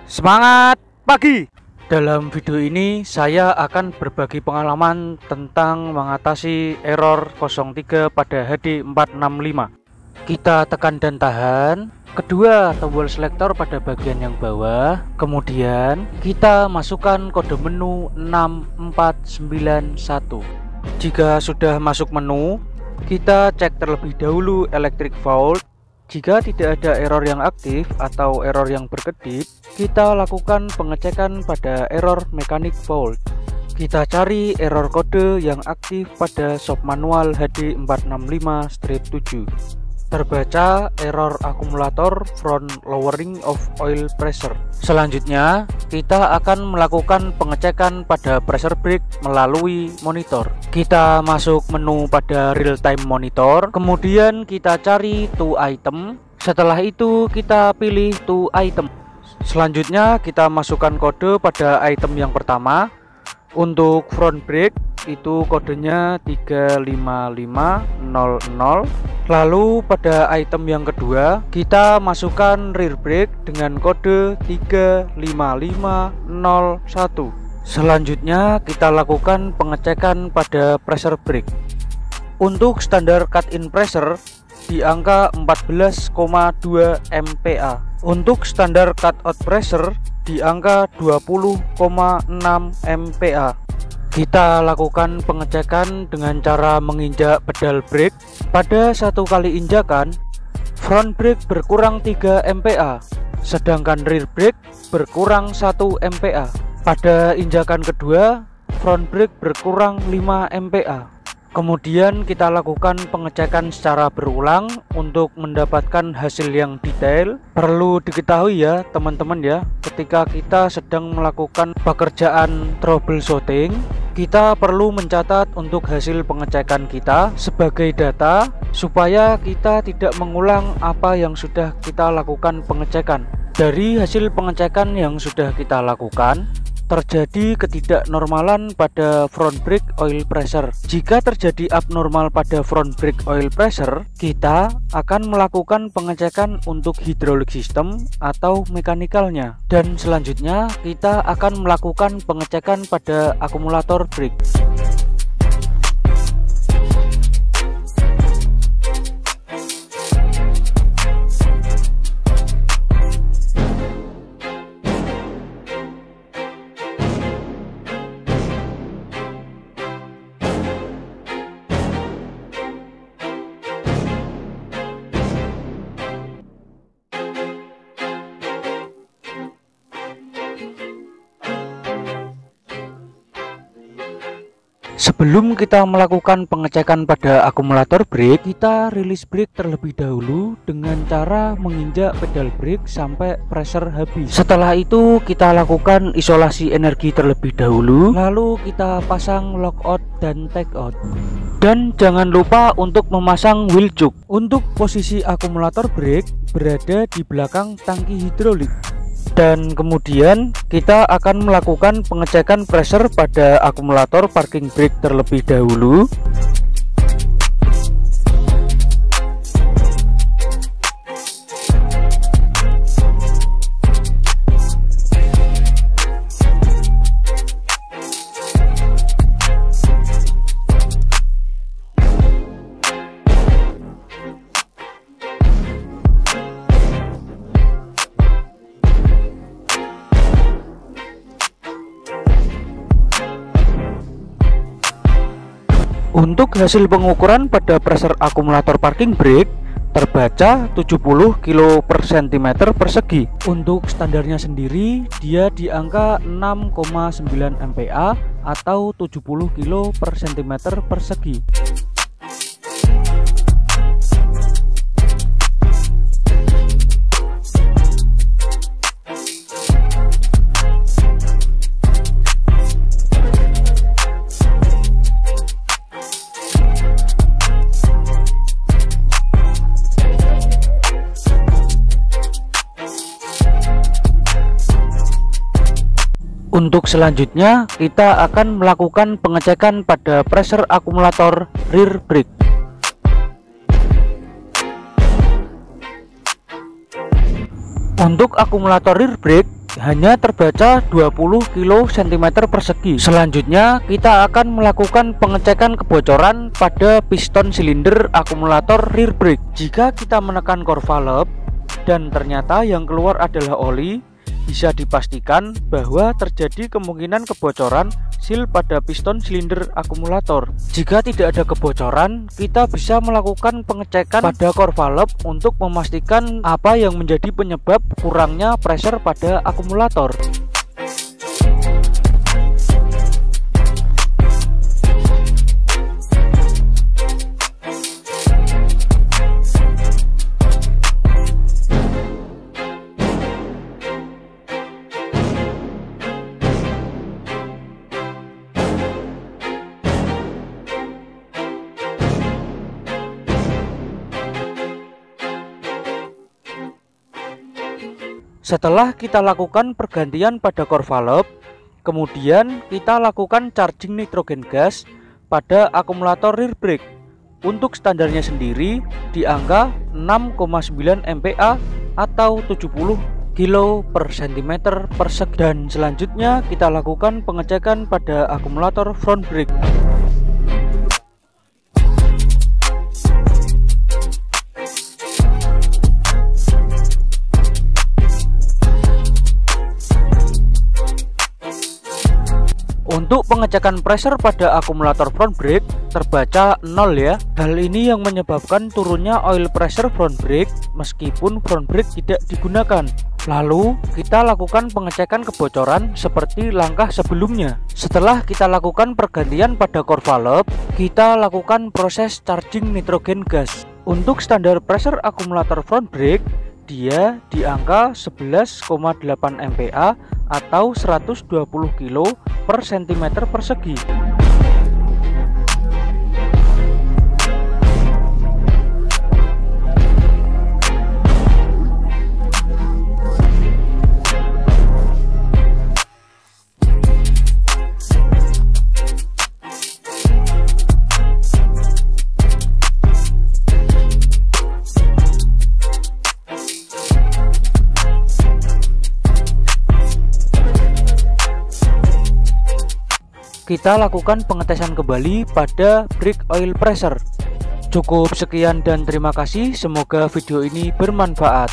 Semangat pagi. Dalam video ini saya akan berbagi pengalaman tentang mengatasi error 03 pada HD465. Kita tekan dan tahan. Kedua, tombol selektor pada bagian yang bawah. Kemudian kita masukkan kode menu 6491. Jika sudah masuk menu, kita cek terlebih dahulu electric fault. Jika tidak ada error yang aktif atau error yang berkedip, kita lakukan pengecekan pada error mechanic fault. Kita cari error kode yang aktif pada shop manual HD465-7. Terbaca error akumulator front lowering of oil pressure. Selanjutnya, kita akan melakukan pengecekan pada pressure brake melalui monitor. Kita masuk menu pada real time monitor, kemudian kita cari to item. Setelah itu kita pilih to item. Selanjutnya kita masukkan kode pada item yang pertama. Untuk front brake itu kodenya 35500. Lalu pada item yang kedua kita masukkan rear brake dengan kode 35501. Selanjutnya kita lakukan pengecekan pada pressure brake. Untuk standar cut-in pressure di angka 14,2 MPa. Untuk standar cut-out pressure di angka 20,6 MPa. Kita lakukan pengecekan dengan cara menginjak pedal brake. Pada satu kali injakan, front brake berkurang 3 MPa, sedangkan rear brake berkurang 1 MPa. Pada injakan kedua, front brake berkurang 5 MPa. Kemudian kita lakukan pengecekan secara berulang untuk mendapatkan hasil yang detail. Perlu diketahui ya teman-teman ya, ketika kita sedang melakukan pekerjaan troubleshooting, kita perlu mencatat untuk hasil pengecekan kita sebagai data supaya kita tidak mengulang apa yang sudah kita lakukan pengecekan. Dari hasil pengecekan yang sudah kita lakukan, terjadi ketidaknormalan pada front brake oil pressure. Jika terjadi abnormal pada front brake oil pressure, kita akan melakukan pengecekan untuk hydraulic system atau mekanikalnya. Dan selanjutnya kita akan melakukan pengecekan pada akumulator brake. Sebelum kita melakukan pengecekan pada akumulator brake, kita rilis brake terlebih dahulu dengan cara menginjak pedal brake sampai pressure habis. Setelah itu kita lakukan isolasi energi terlebih dahulu, lalu kita pasang lockout dan takeout. Dan jangan lupa untuk memasang wheel choke. Untuk posisi akumulator brake berada di belakang tangki hidrolik. Dan kemudian kita akan melakukan pengecekan pressure pada akumulator parking brake terlebih dahulu. Untuk hasil pengukuran pada pressure akumulator parking brake terbaca 70 kilo per cm persegi. Untuk standarnya sendiri dia di angka 6,9 MPa atau 70 kilo per cm persegi. Untuk selanjutnya kita akan melakukan pengecekan pada pressure akumulator rear brake. Untuk akumulator rear brake hanya terbaca 20 kilo cm persegi. Selanjutnya kita akan melakukan pengecekan kebocoran pada piston silinder akumulator rear brake. Jika kita menekan core valve dan ternyata yang keluar adalah oli, bisa dipastikan bahwa terjadi kemungkinan kebocoran seal pada piston silinder akumulator. Jika tidak ada kebocoran, kita bisa melakukan pengecekan pada core valve untuk memastikan apa yang menjadi penyebab kurangnya pressure pada akumulator. Setelah kita lakukan pergantian pada core valve, kemudian kita lakukan charging nitrogen gas pada akumulator rear brake. Untuk standarnya sendiri di angka 6,9 MPa atau 70 kilo per cm per sek. Dan selanjutnya kita lakukan pengecekan pada akumulator front brake. Untuk pengecekan pressure pada akumulator front brake terbaca 0 ya. Hal ini yang menyebabkan turunnya oil pressure front brake meskipun front brake tidak digunakan. Lalu kita lakukan pengecekan kebocoran seperti langkah sebelumnya. Setelah kita lakukan pergantian pada core valve, kita lakukan proses charging nitrogen gas. Untuk standar pressure akumulator front brake, dia di angka 11,8 MPa atau 120 kilo per cm persegi. Kita lakukan pengetesan kembali pada brake oil pressure. Cukup sekian dan terima kasih. Semoga video ini bermanfaat.